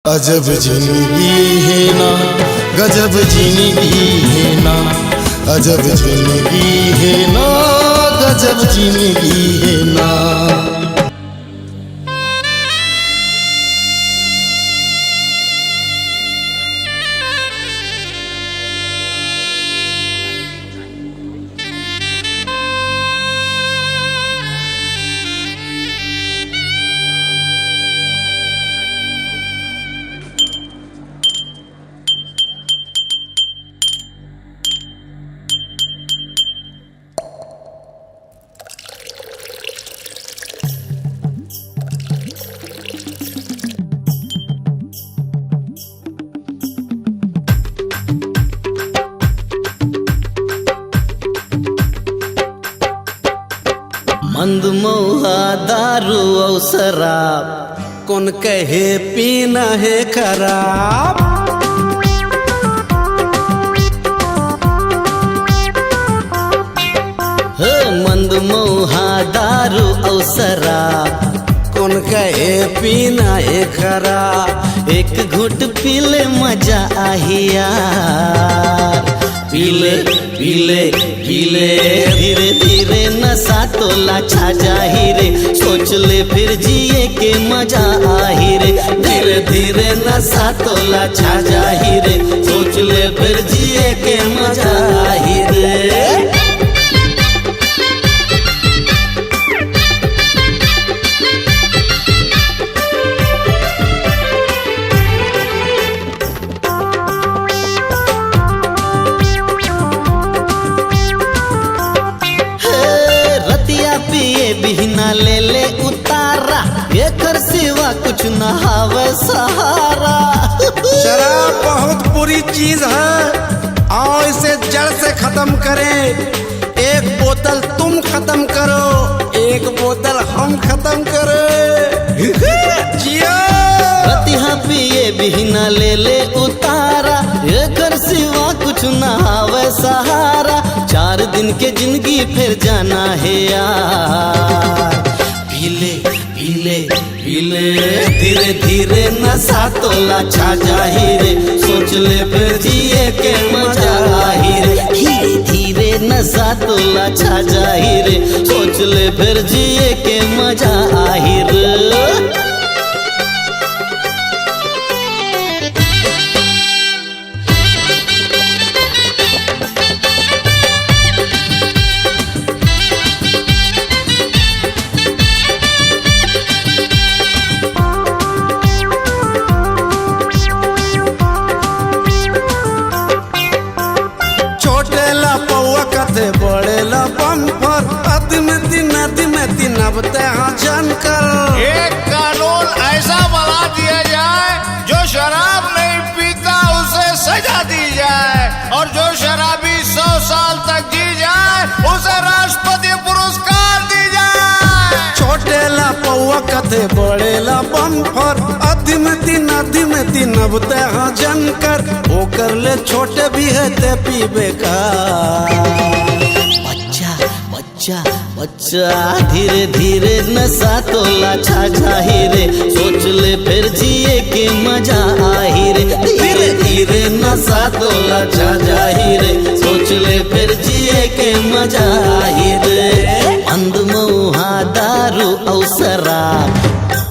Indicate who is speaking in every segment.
Speaker 1: अजब जिंदगी है ना, गजब जिंदगी है ना, अजब जिंदगी है ना, गजब जिंदगी है ना।
Speaker 2: मंदमोहा दारू और शराब कौन कहे पीना है खराब। मंदमोहा दारू और शराब कौन कहे पीना है खराब। एक घुट पीले मजा आही यार, पीले पीले पीले धीरे धीरे नशा तोला छा जाही रे। सोच ले फिर जिए के मजा आही रे, धीरे धीरे नशा तोला छा जाही रे। सोच ले फिर जिए के मजा आही रे। पिए बिहना ले ले उतारा, एकर सिवा कुछ न हावे सहारा।
Speaker 3: शराब बहुत बुरी चीज है, आओ इसे जड़ से खत्म करें। एक बोतल तुम खत्म करो, एक बोतल हम खत्म करें। जियो
Speaker 2: रतिहा पिए बिहना ले ले उतारा, एकर सिवा कुछ न हावे सहारा। 4 दिन के जिंदगी फिर जाना है यार, पीले पीले पीले धीरे धीरे नशा तोला छा जाही रे। सोच ले फिर जिए के मजा आही रे, धीरे धीरे नशा तोला छा जाही रे। सोच ले फिर जिए के मजा आही रे।
Speaker 3: बड़ेला बम्फर अतिमती नबते हाँ जानकर।
Speaker 4: एक कानून ऐसा बना दिया जाए, जो शराब नहीं पीता उसे सजा दी जाए, और जो शराबी 100 साल तक जी जाए उसे राष्ट्रपति पुरस्कार दी जाए।
Speaker 3: छोटेला पौआ कथे बड़ेला बम्फर अतिमती नबते हाँ जानकर। वो कर ले छोटे भी है ते पीबे का।
Speaker 2: बच्चा धीरे धीरे नशा तोला छा जाही रे। सोच ले फिर जिए के मजा आही रे, धीरे धीरे नशा तोला छा जाही रे। सोच ले फिर जिए के मजा आही रे। मंदमोहा दारू और शराब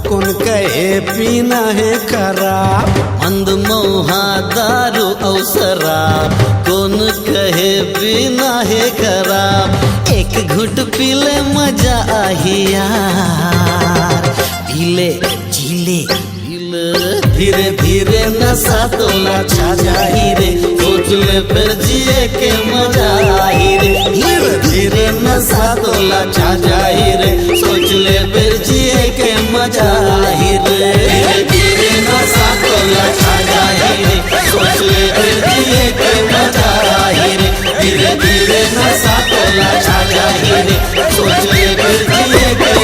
Speaker 2: कौन कहे पीना है खराब। मंदमोहा दारू और शराब कौन कहे पीना है खराब। एक घुट पीले मजा आही यार, पीले चीले पीले धीरे धीरे नशा तोला छा जाही रे। सोच ले फिर जिए के मजा आही रे, धीरे धीरे नशा तोला छा जाही रे। सोच ले फिर जिए के मजा आही रे, धीरे धीरे नशा तोला छा जाही रे। सोच ले फिर जिए के मजा आही रे, धीरे धीरे नशा तोला छा जाही रे। सोच ले फिर जिए के